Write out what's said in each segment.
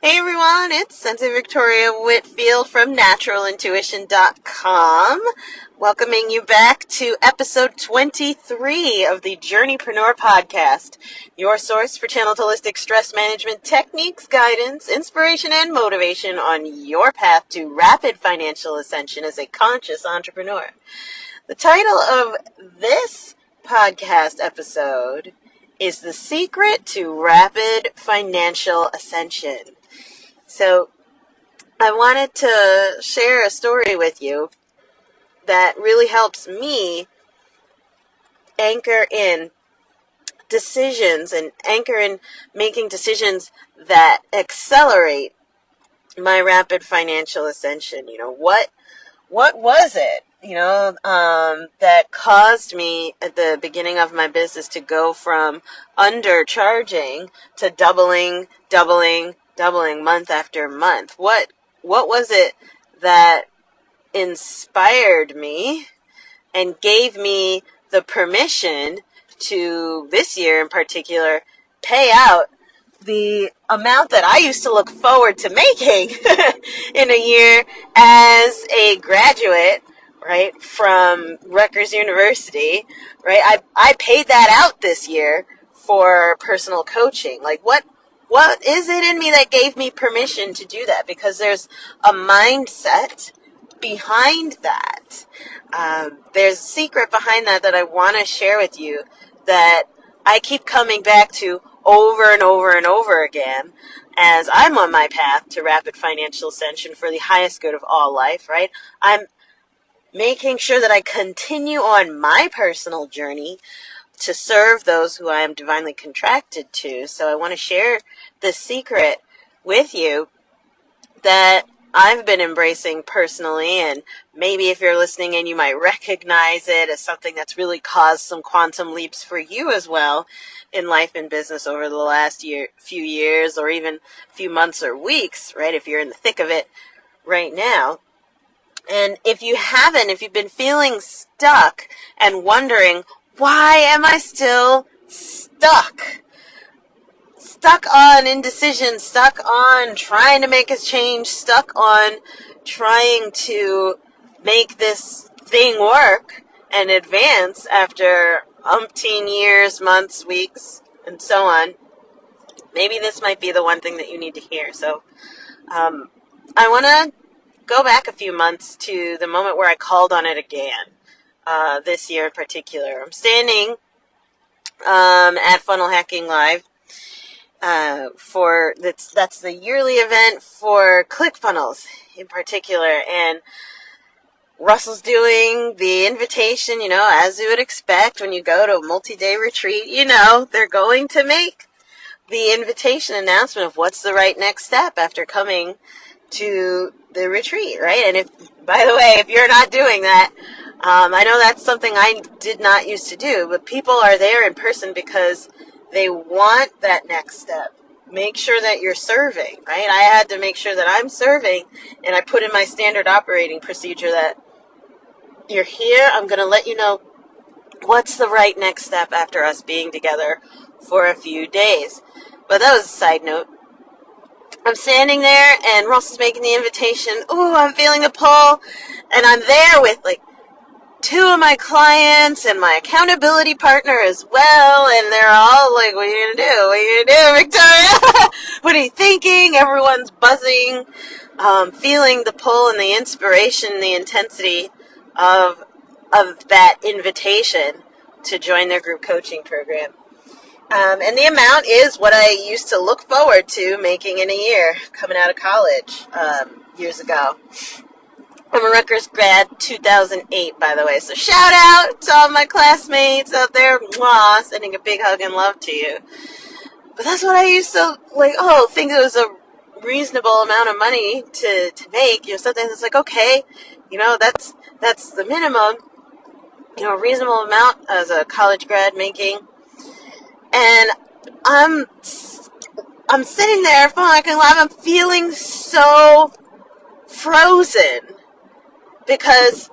Hey everyone, it's Sensei Victoria Whitfield from naturalintuition.com, welcoming you back to episode 23 of the Journeypreneur Podcast, your source for channeled holistic stress management techniques, guidance, inspiration, and motivation on your path to rapid financial ascension as a conscious entrepreneur. The title of this podcast episode is The Secret to Rapid Financial Ascension. So I wanted to share a story with you that really helps me anchor in decisions and anchor in making decisions that accelerate my rapid financial ascension. What was it, that caused me at the beginning of my business to go from undercharging to doubling month after month? What was it that inspired me and gave me the permission to, this year in particular, pay out the amount that I used to look forward to making in a year as a graduate, right, from Rutgers University, right? I paid that out this year for personal coaching. Like, what is it in me that gave me permission to do that? Because there's a mindset behind that. There's a secret behind that I want to share with you that I keep coming back to over and over and over again as I'm on my path to rapid financial ascension for the highest good of all life, right? I'm making sure that I continue on my personal journey to serve those who I am divinely contracted to. So I want to share this secret with you that I've been embracing personally, and maybe if you're listening in, you might recognize it as something that's really caused some quantum leaps for you as well in life and business over the last few years, or even few months or weeks, right? If you're in the thick of it right now. And if you've been feeling stuck and wondering, why am I still stuck? Stuck on indecision, stuck on trying to make a change, stuck on trying to make this thing work and advance after umpteen years, months, weeks, and so on. Maybe this might be the one thing that you need to hear. So I want to go back a few months to the moment where I called on it again. This year in particular, I'm standing at Funnel Hacking Live for that's the yearly event for ClickFunnels in particular, and Russell's doing the invitation. As you would expect when you go to a multi-day retreat, they're going to make the invitation announcement of what's the right next step after coming to the retreat, right? And by the way, if you're not doing that, I know that's something I did not used to do, but people are there in person because they want that next step. Make sure that you're serving, right? I had to make sure that I'm serving, and I put in my standard operating procedure that you're here, I'm going to let you know what's the right next step after us being together for a few days. But that was a side note. I'm standing there, and Ross is making the invitation. Ooh, I'm feeling a pull, and I'm there with two of my clients and my accountability partner as well, and they're all like, what are you going to do? What are you going to do, Victoria? What are you thinking? Everyone's buzzing, feeling the pull and the inspiration, the intensity of that invitation to join their group coaching program. And the amount is what I used to look forward to making in a year coming out of college years ago. I'm a Rutgers grad, 2008, by the way. So shout out to all my classmates out there. Mwah, sending a big hug and love to you. But that's what I used to, think it was a reasonable amount of money to make. Something that's like, okay, that's the minimum, reasonable amount as a college grad making. And I'm sitting there, fucking live. I'm feeling so frozen because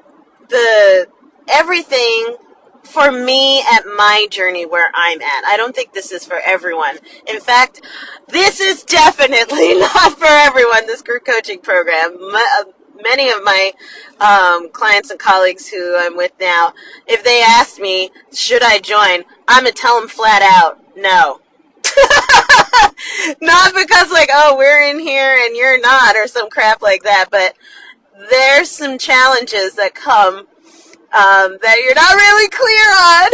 everything for me at my journey where I'm at. I don't think this is for everyone. In fact, this is definitely not for everyone, this group coaching program. Many of my clients and colleagues who I'm with now, if they ask me, should I join, I'm going to tell them flat out, no. Not because like, oh, we're in here and you're not, or some crap like that, but there's some challenges that come that you're not really clear on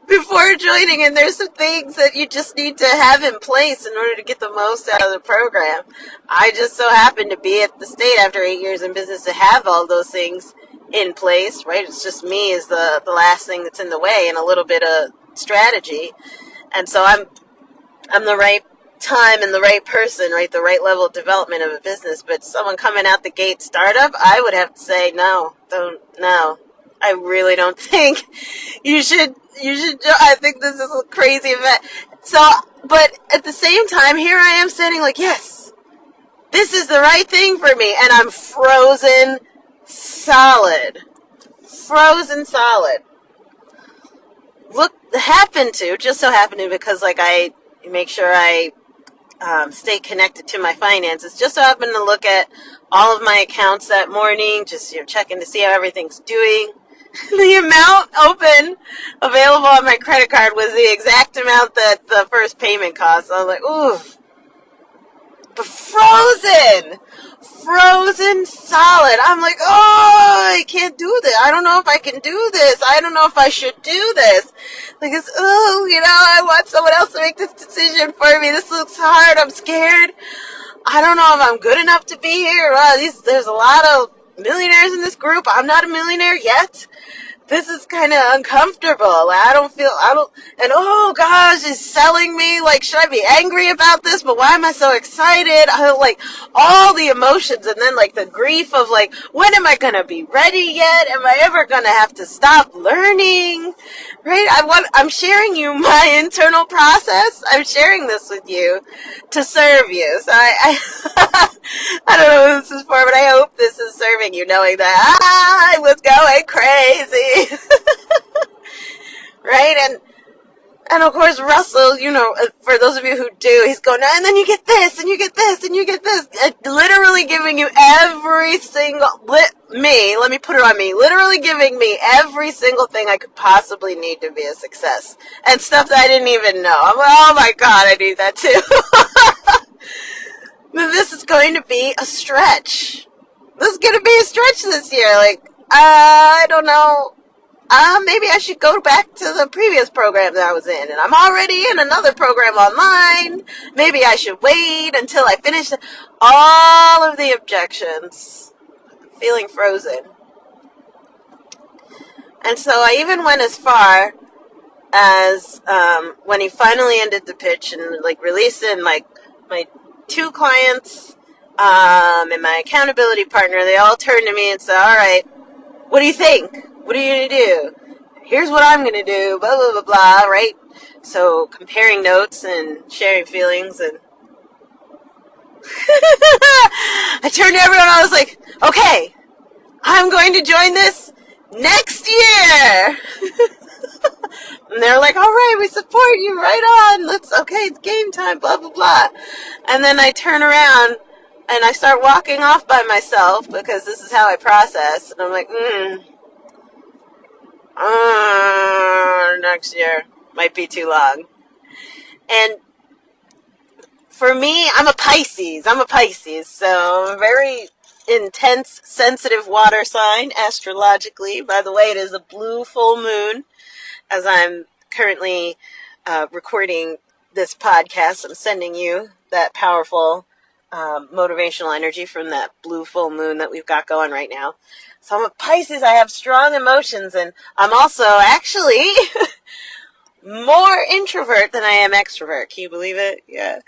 before joining, and there's some things that you just need to have in place in order to get the most out of the program. I just so happen to be at the state after 8 years in business to have all those things in place, right? It's just me is the last thing that's in the way, and a little bit of strategy. And so I'm the right time and the right person, right? The right level of development of a business. But someone coming out the gate startup, I would have to say, no. I really don't think you should, I think this is a crazy event. So, but at the same time, here I am standing like, yes, this is the right thing for me. And I'm frozen solid. Just so happened to, because like I make sure I stay connected to my finances. Just so happened to look at all of my accounts that morning, just checking to see how everything's doing. The amount available on my credit card was the exact amount that the first payment cost. I was like, ooh, but frozen solid. I'm like, oh, I can't do this. I don't know if I can do this. I don't know if I should do this. Like, I want someone else to make this decision for me. This looks hard. I'm scared. I don't know if I'm good enough to be here. There's a lot of millionaires in this group. I'm not a millionaire yet. This is kind of uncomfortable. And oh gosh, it's selling me. Like, should I be angry about this? But why am I so excited? Like all the emotions, and then like the grief of like, when am I going to be ready yet? Am I ever going to have to stop learning? Right? I'm sharing you my internal process. I'm sharing this with you to serve you. So I don't know who this is for, but I hope this is serving you, knowing that I was going crazy. Right? And of course, Russell, for those of you who do, he's going, and then you get this, and you get this, and you get this. Literally giving you every single, let me put it on me, literally giving me every single thing I could possibly need to be a success. And stuff that I didn't even know. I'm like, oh my God, I need that too. This is going to be a stretch. This is going to be a stretch this year. Like, I don't know. Maybe I should go back to the previous program that I was in. And I'm already in another program online. Maybe I should wait until I finish all of the objections. Feeling frozen. And so I even went as far as when he finally ended the pitch and like released it, and my 2 clients and my accountability partner, they all turned to me and said, all right, what do you think? What are you going to do? Here's what I'm going to do, blah, blah, blah, blah, right? So comparing notes and sharing feelings. And I turned to everyone and I was like, okay, I'm going to join this next year. And they're like, all right, we support you, right on. It's game time, blah, blah, blah. And then I turn around and I start walking off by myself because this is how I process. And I'm like, next year might be too long. And for me, I'm a Pisces, so I'm a very intense, sensitive water sign, astrologically. By the way, it is a blue full moon, as I'm currently recording this podcast. I'm sending you that powerful motivational energy from that blue full moon that we've got going right now. So I'm a Pisces. I have strong emotions, and I'm also actually more introvert than I am extrovert. Can you believe it? Yeah.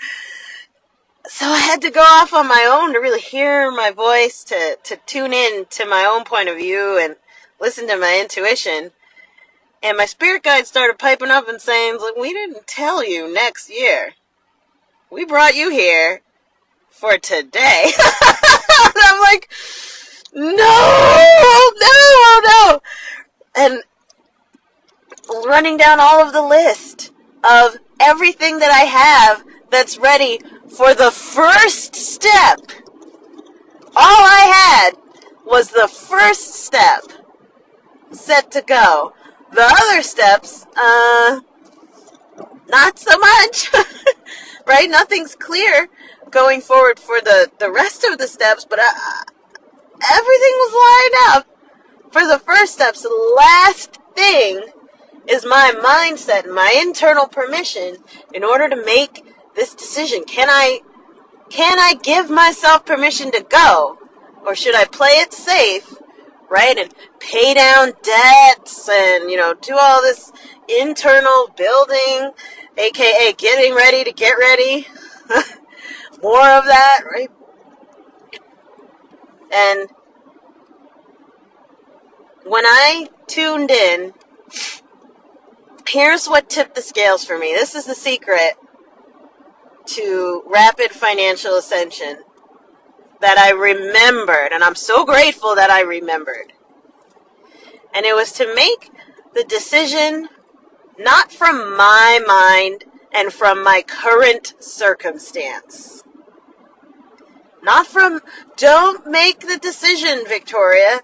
So I had to go off on my own to really hear my voice, to tune in to my own point of view and listen to my intuition. And my spirit guide started piping up and saying, look, we didn't tell you next year. We brought you here for today. And I'm like, no. And running down all of the list of everything that I have that's ready for the first step. All I had was the first step set to go. The other steps, not so much, right? Nothing's clear going forward for the rest of the steps, but everything was lined up for the first steps. The last thing is my mindset, my internal permission in order to make this decision. Can I give myself permission to go, or should I play it safe, right, and pay down debts and, do all this internal building, aka getting ready to get ready, more of that, right? And when I tuned in, here's what tipped the scales for me. This is the secret to Rapid Financial Ascension that I remembered, and I'm so grateful that I remembered. And it was to make the decision not from my mind and from my current circumstance. Don't make the decision, Victoria.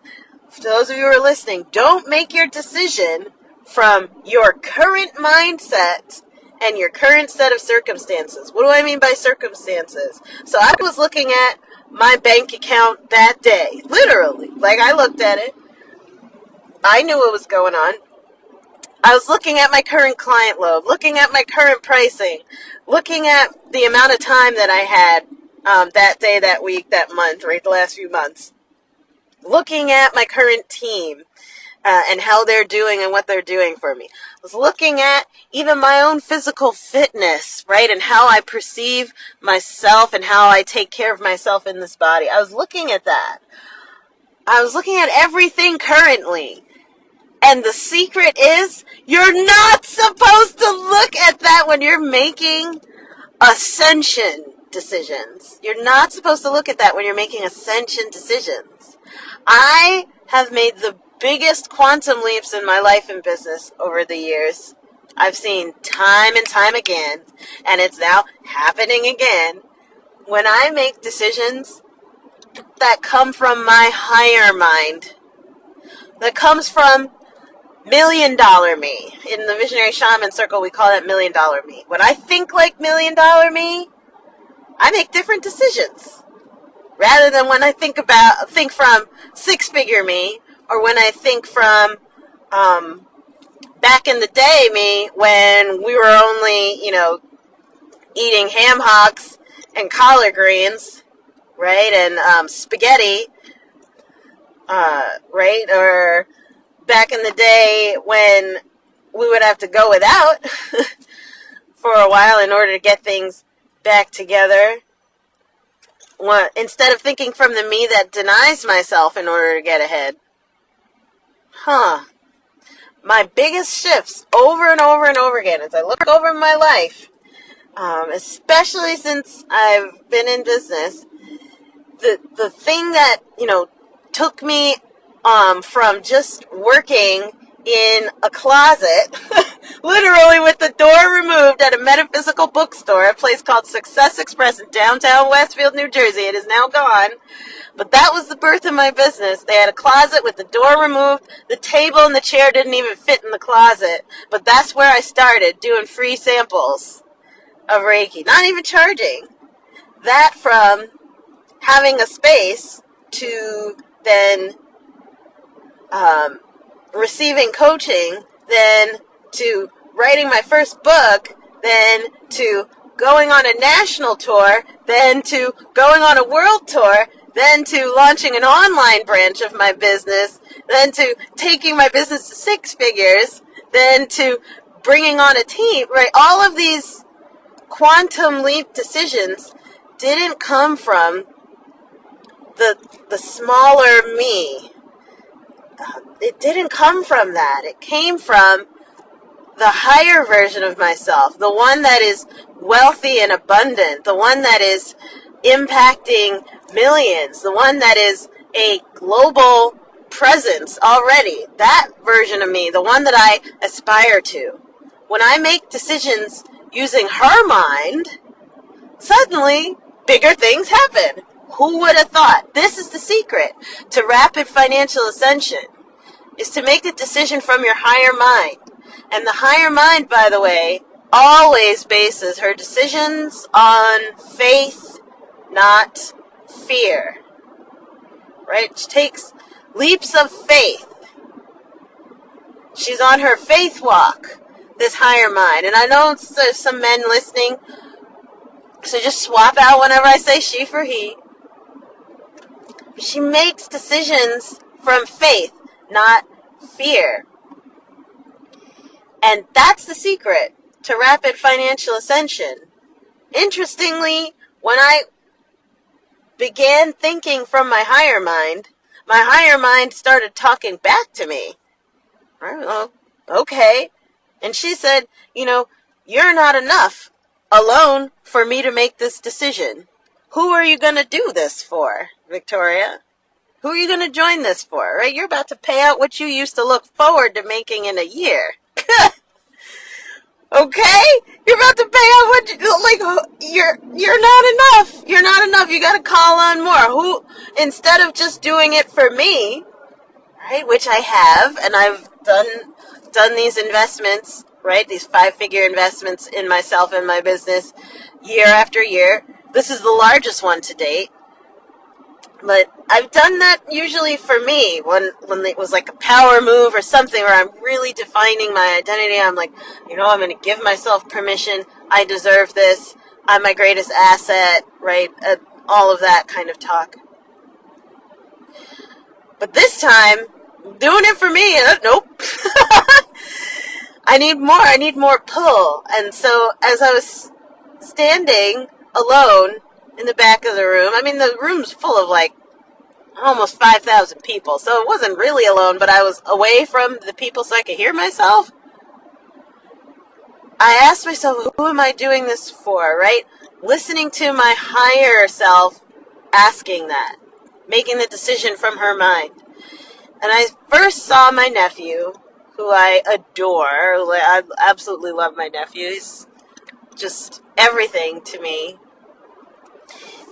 For those of you who are listening, don't make your decision from your current mindset and your current set of circumstances. What do I mean by circumstances? So I was looking at my bank account that day, literally. Like, I looked at it. I knew what was going on. I was looking at my current client load, looking at my current pricing, looking at the amount of time that I had that day, that week, that month, right, the last few months. Looking at my current team and how they're doing and what they're doing for me. I was looking at even my own physical fitness, right, and how I perceive myself and how I take care of myself in this body. I was looking at that. I was looking at everything currently. And the secret is, you're not supposed to look at that when you're making ascension decisions. You're not supposed to look at that when you're making ascension decisions. I have made the biggest quantum leaps in my life and business over the years. I've seen time and time again, and it's now happening again, when I make decisions that come from my higher mind, that comes from $1 million me. In the Visionary Shaman Circle, we call that $1 million me. When I think like $1 million me, I make different decisions. Rather than when I think from six-figure me, or when I think from back in the day me, when we were only, eating ham hocks and collard greens, right, and spaghetti, right, or back in the day when we would have to go without for a while in order to get things back together. Instead of thinking from the me that denies myself in order to get ahead. My biggest shifts over and over and over again as I look over my life, especially since I've been in business, the thing that, took me from just working in a closet, literally with the door removed at a metaphysical bookstore, a place called Success Express in downtown Westfield, New Jersey. It is now gone. But that was the birth of my business. They had a closet with the door removed. The table and the chair didn't even fit in the closet. But that's where I started, doing free samples of Reiki. Not even charging. That from having a space to then receiving coaching, then to writing my first book, then to going on a national tour, then to going on a world tour, then to launching an online branch of my business, then to taking my business to six figures, then to bringing on a team, right? All of these quantum leap decisions didn't come from the smaller me. It didn't come from that. It came from the higher version of myself, the one that is wealthy and abundant, the one that is impacting millions, the one that is a global presence already, that version of me, the one that I aspire to, when I make decisions using her mind, suddenly bigger things happen. Who would have thought? This is the secret to rapid financial ascension, is to make a decision from your higher mind. And the higher mind, by the way, always bases her decisions on faith, not fear. Right? She takes leaps of faith. She's on her faith walk, this higher mind. And I know there's some men listening, so just swap out whenever I say she for he. She makes decisions from faith, not fear. And that's the secret to rapid financial ascension. Interestingly, when I began thinking from my higher mind started talking back to me. Well, okay. And she said, you're not enough alone for me to make this decision. Who are you going to do this for, Victoria? Who are you going to join this for, right? You're about to pay out what you used to look forward to making in a year. Okay? You're about to pay out what you're not enough. You're not enough. You got to call on more. Instead of just doing it for me, right, which I have, and I've done these investments, right, these 5-figure investments in myself and my business year after year. This is the largest one to date. But I've done that usually for me when it was like a power move or something where I'm really defining my identity. I'm like, I'm going to give myself permission. I deserve this. I'm my greatest asset, right? All of that kind of talk. But this time, doing it for me, nope. I need more pull. And so as I was standing alone in the back of the room, the room's full of almost 5,000 people, so it wasn't really alone, but I was away from the people so I could hear myself. I asked myself, who am I doing this for, right? Listening to my higher self asking that, making the decision from her mind. And I first saw my nephew, who I adore. I absolutely love my nephew. He's just everything to me.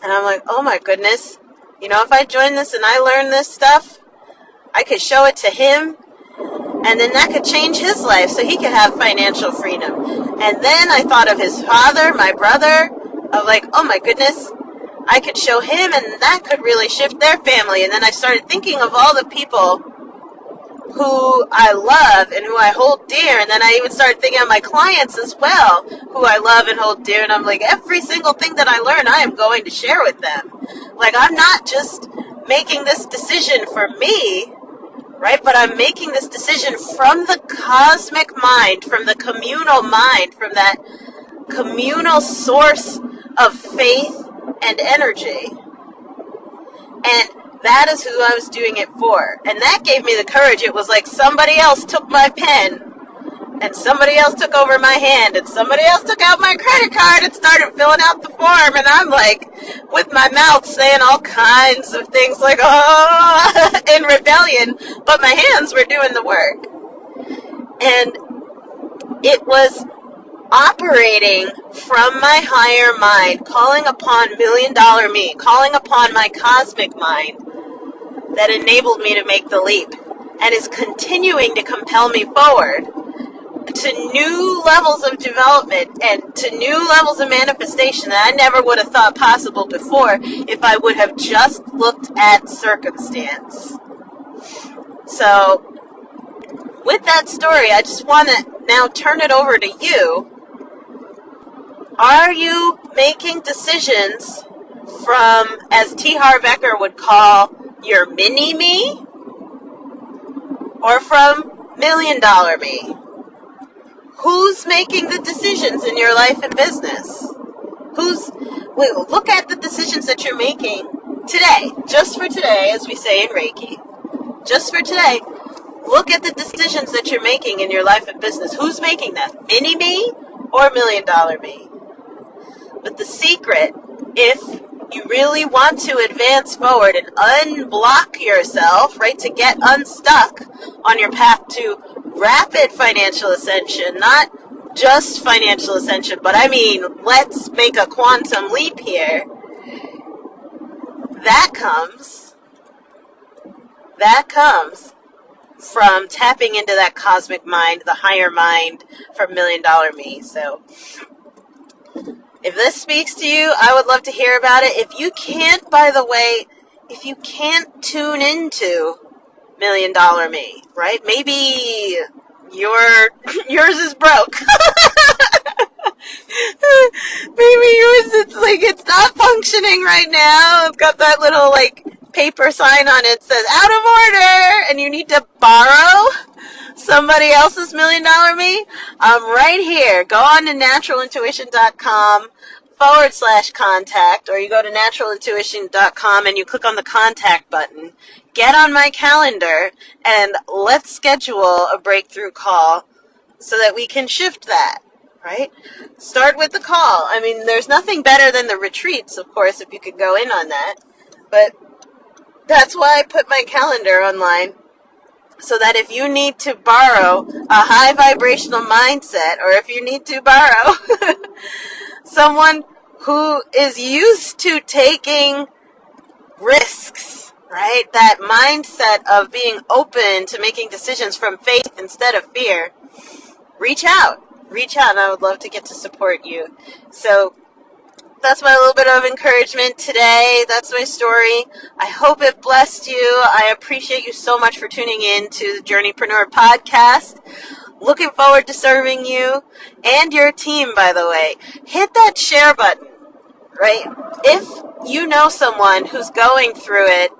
And I'm like, oh my goodness, if I join this and I learn this stuff, I could show it to him, and then that could change his life so he could have financial freedom. And then I thought of his father, my brother, of oh my goodness, I could show him, and that could really shift their family. And then I started thinking of all the people who I love and who I hold dear. And then I even started thinking of my clients as well, who I love and hold dear. And I'm like, every single thing that I learn, I am going to share with them. I'm not just making this decision for me, right? But I'm making this decision from the cosmic mind, from the communal mind, from that communal source of faith and energy. And that is who I was doing it for. And that gave me the courage. It was like somebody else took my pen, and somebody else took over my hand, and somebody else took out my credit card and started filling out the form. And I'm with my mouth saying all kinds of things oh, in rebellion, but my hands were doing the work. And it was operating from my higher mind, calling upon $1 million me, calling upon my cosmic mind that enabled me to make the leap and is continuing to compel me forward to new levels of development and to new levels of manifestation that I never would have thought possible before if I would have just looked at circumstance. So, with that story, I just want to now turn it over to you. Are you making decisions from, as T. Harv Eker would call, your mini-me? Or from $1 million me? Who's making the decisions in your life and business? Look at the decisions that you're making today, just for today, as we say in Reiki. Just for today, look at the decisions that you're making in your life and business. Who's making that? Mini-me or $1 million me? But the secret, if you really want to advance forward and unblock yourself, right, to get unstuck on your path to rapid financial ascension, not just financial ascension, but I mean, let's make a quantum leap here. That comes from tapping into that cosmic mind, the higher mind from $1 Million Me. So if this speaks to you, I would love to hear about it. If you can't, by the way, if you can't tune into $1 Million Me, right? Maybe yours is broke. Maybe yours, it's not functioning right now. It's got that little paper sign on it that says out of order, and you need to borrow somebody else's $1 Million Me. I'm right here. Go on to naturalintuition.com/contact, or you go to naturalintuition.com and you click on the contact button. Get on my calendar and let's schedule a breakthrough call so that we can shift that, right? Start with the call. I mean, there's nothing better than the retreats, of course, if you could go in on that. But that's why I put my calendar online, so that if you need to borrow a high vibrational mindset, or if you need to borrow someone who is used to taking risks, right? That mindset of being open to making decisions from faith instead of fear, reach out, and I would love to get to support you. So that's my little bit of encouragement today. That's my story. I hope it blessed you. I appreciate you so much for tuning in to the Journeypreneur Podcast. Looking forward to serving you and your team, by the way. Hit that share button, right? If you know someone who's going through it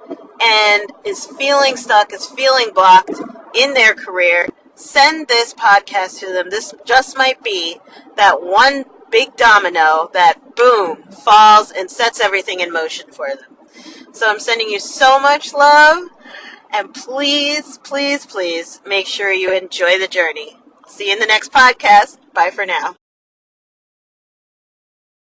and is feeling stuck, is feeling blocked in their career, send this podcast to them. This just might be that one big domino that, boom, falls and sets everything in motion for them. So I'm sending you so much love, and please, please, please make sure you enjoy the journey. See you in the next podcast. Bye for now.